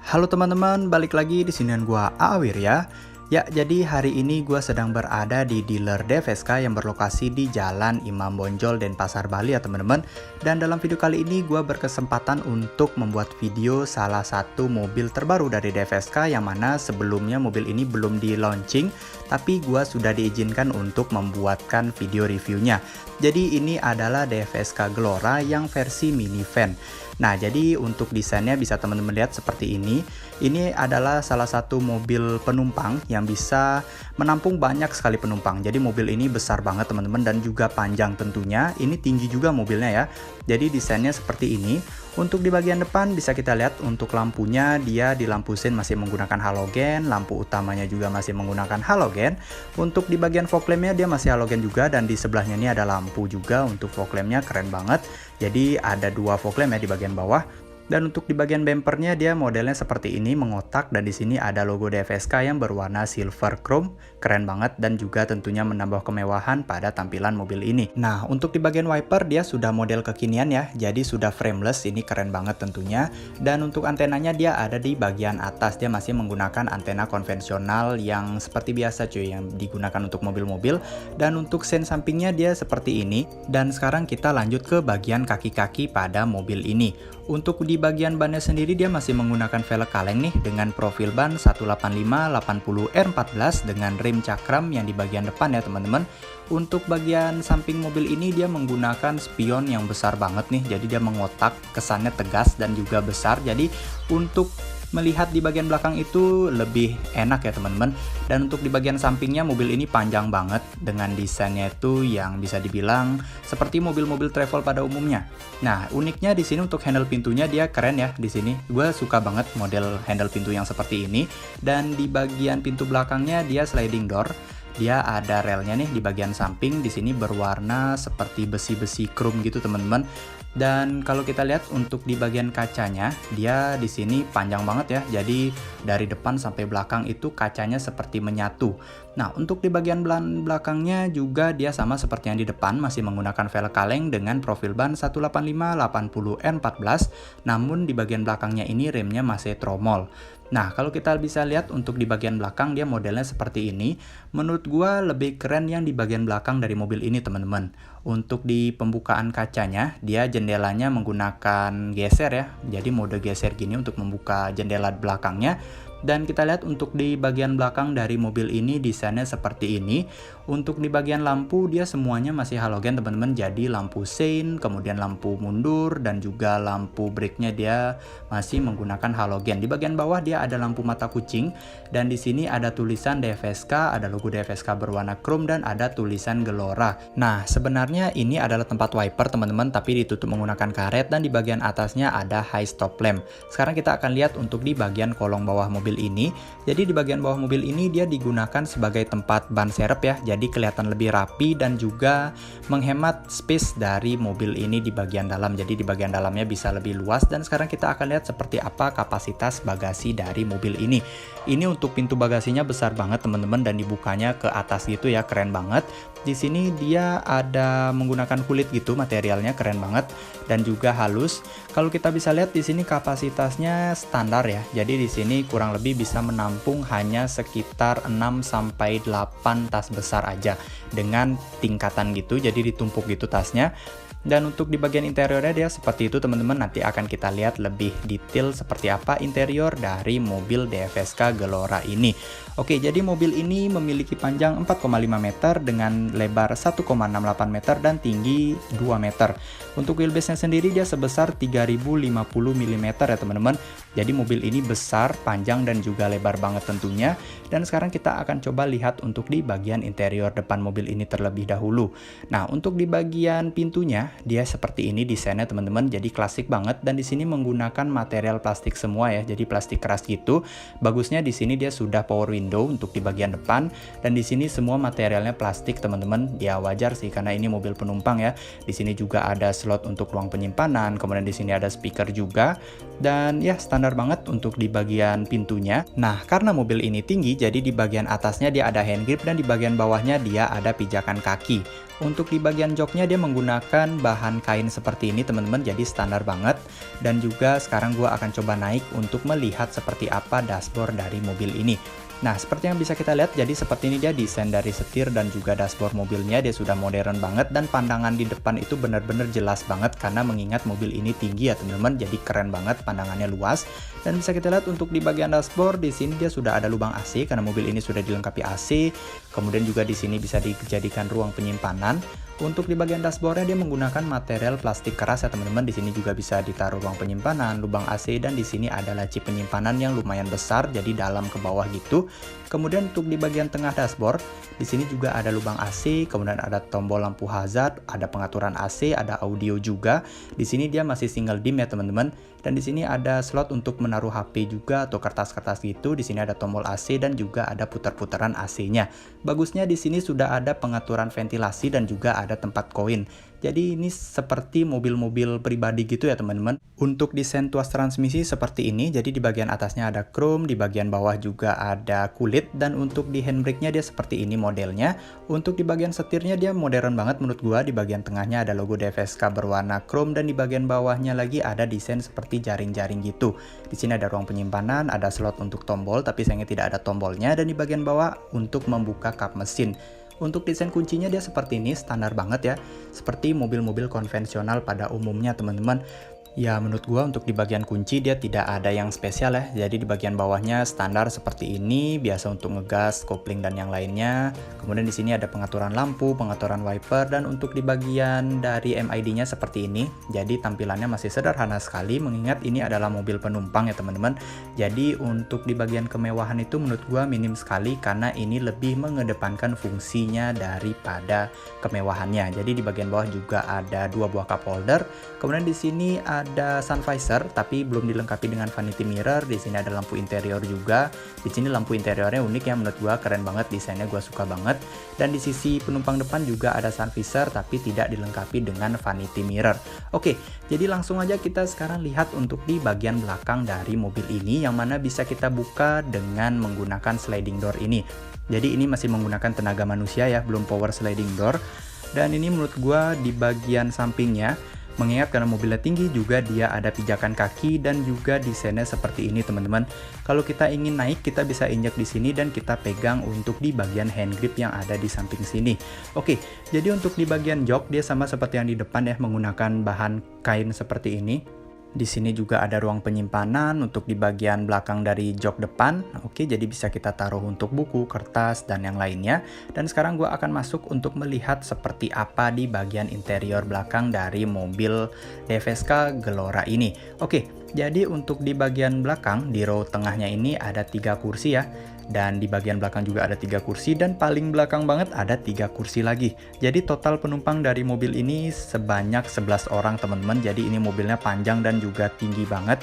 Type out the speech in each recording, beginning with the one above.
Halo teman-teman, balik lagi di sini gua Awir ya. Ya, jadi hari ini gua sedang berada di dealer DFSK yang berlokasi di Jalan Imam Bonjol, Denpasar, Bali ya teman-teman. Dan dalam video kali ini gua berkesempatan untuk membuat video salah satu mobil terbaru dari DFSK yang mana sebelumnya mobil ini belum di launching, tapi gua sudah diizinkan untuk membuatkan video reviewnya. Jadi ini adalah DFSK Glora yang versi minivan. Nah, jadi untuk desainnya bisa teman-teman lihat seperti ini. Ini adalah salah satu mobil penumpang yang bisa menampung banyak sekali penumpang. Jadi mobil ini besar banget teman-teman dan juga panjang tentunya. Ini tinggi juga mobilnya ya. Jadi desainnya seperti ini. Untuk di bagian depan bisa kita lihat untuk lampunya dia di lampu sein masih menggunakan halogen, lampu utamanya juga masih menggunakan halogen. Untuk di bagian fog lampnya dia masih halogen juga dan di sebelahnya ini ada lampu juga untuk fog lampnya, keren banget. Jadi ada dua fog lamp ya di bagian bawah. Dan untuk di bagian bumpernya dia modelnya seperti ini mengotak dan di sini ada logo DFSK yang berwarna silver chrome, keren banget dan juga tentunya menambah kemewahan pada tampilan mobil ini. Nah, untuk di bagian wiper dia sudah model kekinian ya, jadi sudah frameless, ini keren banget tentunya. Dan untuk antenanya dia ada di bagian atas, dia masih menggunakan antena konvensional yang seperti biasa cuy yang digunakan untuk mobil-mobil. Dan untuk sen sampingnya dia seperti ini. Dan sekarang kita lanjut ke bagian kaki-kaki pada mobil ini. Untuk di bagian bannya sendiri dia masih menggunakan velg kaleng nih dengan profil ban 185/80R14 dengan rim cakram yang di bagian depan ya teman-teman. Untuk bagian samping mobil ini dia menggunakan spion yang besar banget nih, jadi dia mengotak, kesannya tegas dan juga besar. Jadi untuk melihat di bagian belakang itu lebih enak ya teman-teman. Dan untuk di bagian sampingnya mobil ini panjang banget dengan desainnya itu yang bisa dibilang seperti mobil-mobil travel pada umumnya. Nah, uniknya di sini untuk handle pintunya dia keren ya di sini. Gue suka banget model handle pintu yang seperti ini. Dan di bagian pintu belakangnya dia sliding door. Dia ada relnya nih di bagian samping, di sini berwarna seperti besi-besi chrome gitu teman-teman. Dan kalau kita lihat untuk di bagian kacanya, dia di sini panjang banget ya. Jadi dari depan sampai belakang itu kacanya seperti menyatu. Nah, untuk di bagian belakangnya juga dia sama seperti yang di depan, masih menggunakan velg kaleng dengan profil ban 185/80R14. Namun di bagian belakangnya ini remnya masih tromol. Nah, kalau kita bisa lihat untuk di bagian belakang dia modelnya seperti ini. Menurut gua lebih keren yang di bagian belakang dari mobil ini teman-teman. Untuk di pembukaan kacanya, dia jendelanya menggunakan geser ya. Jadi mode geser gini untuk membuka jendela belakangnya. Dan kita lihat untuk di bagian belakang dari mobil ini desainnya seperti ini. Untuk di bagian lampu dia semuanya masih halogen teman-teman. Jadi lampu sein, kemudian lampu mundur dan juga lampu brake-nya dia masih menggunakan halogen. Di bagian bawah dia ada lampu mata kucing dan di sini ada tulisan DFSK, ada logo DFSK berwarna chrome dan ada tulisan Glora. Nah, sebenarnya ini adalah tempat wiper teman-teman tapi ditutup menggunakan karet dan di bagian atasnya ada high stop lamp. Sekarang kita akan lihat untuk di bagian kolong bawah mobil ini. Jadi di bagian bawah mobil ini dia digunakan sebagai tempat ban serep ya. Jadi kelihatan lebih rapi dan juga menghemat space dari mobil ini di bagian dalam. Jadi di bagian dalamnya bisa lebih luas dan sekarang kita akan lihat seperti apa kapasitas bagasi dari mobil ini. Ini untuk pintu bagasinya besar banget teman-teman dan dibukanya ke atas gitu ya, keren banget. Di sini dia ada menggunakan kulit gitu, materialnya keren banget dan juga halus. Kalau kita bisa lihat di sini kapasitasnya standar ya. Jadi di sini kurang lebih bisa menampung hanya sekitar 6-8 tas besar aja dengan tingkatan gitu. Jadi ditumpuk gitu tasnya. Dan untuk di bagian interiornya dia seperti itu teman-teman, nanti akan kita lihat lebih detail seperti apa interior dari mobil DFSK Glora ini. Oke, jadi mobil ini memiliki panjang 4,5 meter dengan lebar 1,68 meter dan tinggi 2 meter. Untuk wheelbase-nya sendiri dia sebesar 3050 mm ya teman-teman. Jadi mobil ini besar, panjang dan juga lebar banget tentunya. Dan sekarang kita akan coba lihat untuk di bagian interior depan mobil ini terlebih dahulu. Nah, untuk di bagian pintunya dia seperti ini desainnya teman-teman, jadi klasik banget dan di sini menggunakan material plastik semua ya, jadi plastik keras gitu. Bagusnya di sini dia sudah power window untuk di bagian depan dan di sini semua materialnya plastik teman-teman. Ya wajar sih karena ini mobil penumpang ya. Di sini juga ada slot untuk ruang penyimpanan, kemudian di sini ada speaker juga dan ya standar banget untuk di bagian pintunya. Nah, karena mobil ini tinggi jadi di bagian atasnya dia ada hand grip dan di bagian bawahnya dia ada pijakan kaki. Untuk di bagian joknya dia menggunakan menggunakan bahan kain seperti ini teman-teman, jadi standar banget. Dan juga sekarang gua akan coba naik untuk melihat seperti apa dashboard dari mobil ini. Nah, seperti yang bisa kita lihat, jadi seperti ini dia desain dari setir dan juga dashboard mobilnya. Dia sudah modern banget dan pandangan di depan itu benar-benar jelas banget karena mengingat mobil ini tinggi ya teman-teman. Jadi keren banget, pandangannya luas. Dan bisa kita lihat untuk di bagian dashboard di sini dia sudah ada lubang AC karena mobil ini sudah dilengkapi AC. Kemudian juga di sini bisa dijadikan ruang penyimpanan. Untuk di bagian dashboardnya dia menggunakan material plastik keras ya teman-teman. Di sini juga bisa ditaruh ruang penyimpanan, lubang AC, dan di sini ada laci penyimpanan yang lumayan besar, jadi dalam ke bawah gitu. Kemudian untuk di bagian tengah dashboard, di sini juga ada lubang AC, kemudian ada tombol lampu hazard, ada pengaturan AC, ada audio juga. Di sini dia masih single dim ya teman-teman. Dan di sini ada slot untuk menaruh HP juga atau kertas-kertas gitu. Di sini ada tombol AC dan juga ada putar-putaran AC-nya. Bagusnya di sini sudah ada pengaturan ventilasi dan juga ada tempat koin. Jadi ini seperti mobil-mobil pribadi gitu ya teman-teman. Untuk desain tuas transmisi seperti ini, jadi di bagian atasnya ada chrome, di bagian bawah juga ada kulit, dan untuk di handbrake-nya dia seperti ini modelnya. Untuk di bagian setirnya dia modern banget menurut gua, di bagian tengahnya ada logo DFSK berwarna chrome dan di bagian bawahnya lagi ada desain seperti jaring-jaring gitu. Di sini ada ruang penyimpanan, ada slot untuk tombol tapi sayangnya tidak ada tombolnya, dan di bagian bawah untuk membuka kap mesin. Untuk desain kuncinya dia seperti ini, standar banget ya. Seperti mobil-mobil konvensional pada umumnya teman-teman. Ya menurut gua untuk di bagian kunci dia tidak ada yang spesial ya. Jadi di bagian bawahnya standar seperti ini, biasa untuk ngegas, kopling dan yang lainnya. Kemudian di sini ada pengaturan lampu, pengaturan wiper, dan untuk di bagian dari MID-nya seperti ini. Jadi tampilannya masih sederhana sekali mengingat ini adalah mobil penumpang ya teman-teman. Jadi untuk di bagian kemewahan itu menurut gua minim sekali karena ini lebih mengedepankan fungsinya daripada kemewahannya. Jadi di bagian bawah juga ada 2 buah cup holder. Kemudian di sini ada sun visor tapi belum dilengkapi dengan vanity mirror. Di sini ada lampu interior juga. Di sini lampu interiornya unik ya, menurut gua keren banget, desainnya gua suka banget. Dan di sisi penumpang depan juga ada sun visor tapi tidak dilengkapi dengan vanity mirror. Oke, jadi langsung aja kita sekarang lihat untuk di bagian belakang dari mobil ini, yang mana bisa kita buka dengan menggunakan sliding door ini. Jadi ini masih menggunakan tenaga manusia ya, belum power sliding door. Dan ini menurut gua di bagian sampingnya, mengingat karena mobilnya tinggi juga dia ada pijakan kaki dan juga desainnya seperti ini teman-teman. Kalau kita ingin naik kita bisa injak di sini dan kita pegang untuk di bagian hand grip yang ada di samping sini. Oke, jadi untuk di bagian jok dia sama seperti yang di depan ya, menggunakan bahan kain seperti ini. Di sini juga ada ruang penyimpanan untuk di bagian belakang dari jok depan. Oke, jadi bisa kita taruh untuk buku, kertas, dan yang lainnya. Dan sekarang gue akan masuk untuk melihat seperti apa di bagian interior belakang dari mobil DFSK Gelora ini. Oke, jadi untuk di bagian belakang, di row tengahnya ini ada 3 kursi ya. Dan di bagian belakang juga ada 3 kursi, dan paling belakang banget ada 3 kursi lagi. Jadi total penumpang dari mobil ini sebanyak 11 orang teman-teman. Jadi ini mobilnya panjang dan juga tinggi banget.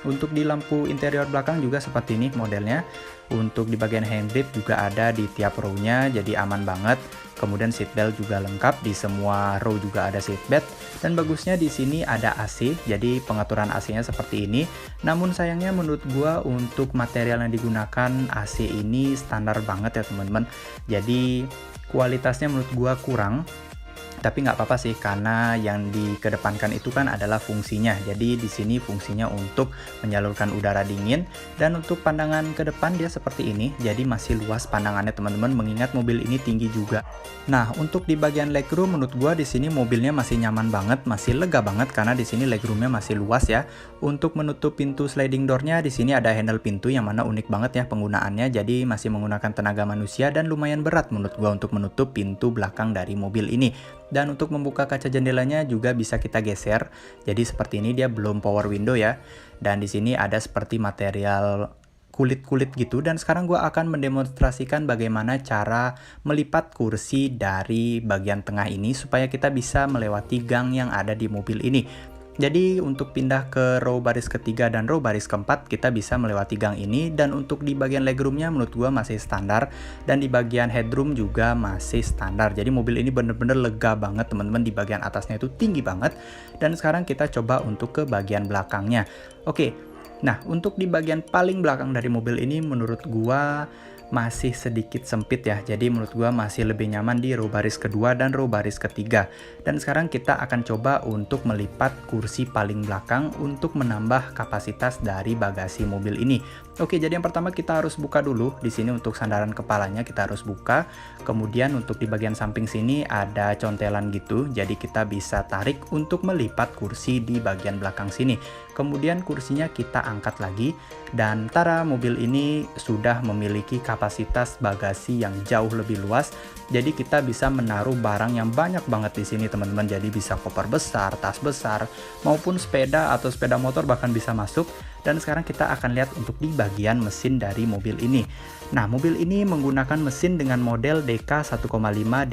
Untuk di lampu interior belakang juga seperti ini modelnya. Untuk di bagian handgrip juga ada di tiap row-nya, jadi aman banget. Kemudian seatbelt juga lengkap, di semua row juga ada seatbelt. Dan bagusnya di sini ada AC, jadi pengaturan AC-nya seperti ini. Namun sayangnya menurut gua untuk material yang digunakan AC ini standar banget ya teman-teman. Jadi kualitasnya menurut gua kurang. Tapi nggak apa-apa sih, karena yang dikedepankan itu kan adalah fungsinya. Jadi di sini fungsinya untuk menyalurkan udara dingin, dan untuk pandangan ke depan dia seperti ini. Jadi masih luas pandangannya teman-teman, mengingat mobil ini tinggi juga. Nah, untuk di bagian legroom menurut gua di sini mobilnya masih nyaman banget, masih lega banget karena di sini legroomnya masih luas ya. Untuk menutup pintu sliding door-nya di sini ada handle pintu yang mana unik banget ya penggunaannya. Jadi masih menggunakan tenaga manusia dan lumayan berat menurut gua untuk menutup pintu belakang dari mobil ini. Dan untuk membuka kaca jendelanya juga bisa kita geser. Jadi seperti ini, dia belum power window ya. Dan di sini ada seperti material kulit-kulit gitu. Dan sekarang gue akan mendemonstrasikan bagaimana cara melipat kursi dari bagian tengah ini supaya kita bisa melewati gang yang ada di mobil ini. Jadi untuk pindah ke row baris ketiga dan row baris keempat kita bisa melewati gang ini. Dan untuk di bagian legroomnya menurut gua masih standar, dan di bagian headroom juga masih standar. Jadi mobil ini bener-bener lega banget teman-teman, di bagian atasnya itu tinggi banget. Dan sekarang kita coba untuk ke bagian belakangnya. Oke, nah untuk di bagian paling belakang dari mobil ini menurut gua masih sedikit sempit ya. Jadi menurut gua masih lebih nyaman di row baris kedua dan row baris ketiga. Dan sekarang kita akan coba untuk melipat kursi paling belakang untuk menambah kapasitas dari bagasi mobil ini. Oke, jadi yang pertama kita harus buka dulu. Di sini untuk sandaran kepalanya kita harus buka. Kemudian untuk di bagian samping sini ada contelan gitu. Jadi kita bisa tarik untuk melipat kursi di bagian belakang sini. Kemudian kursinya kita angkat lagi dan tara, mobil ini sudah memiliki kapasitas bagasi yang jauh lebih luas. Jadi kita bisa menaruh barang yang banyak banget di sini teman-teman. Jadi bisa koper besar, tas besar, maupun sepeda atau sepeda motor bahkan bisa masuk. Dan sekarang kita akan lihat untuk di bagian mesin dari mobil ini. Nah, mobil ini menggunakan mesin dengan model DK 1,5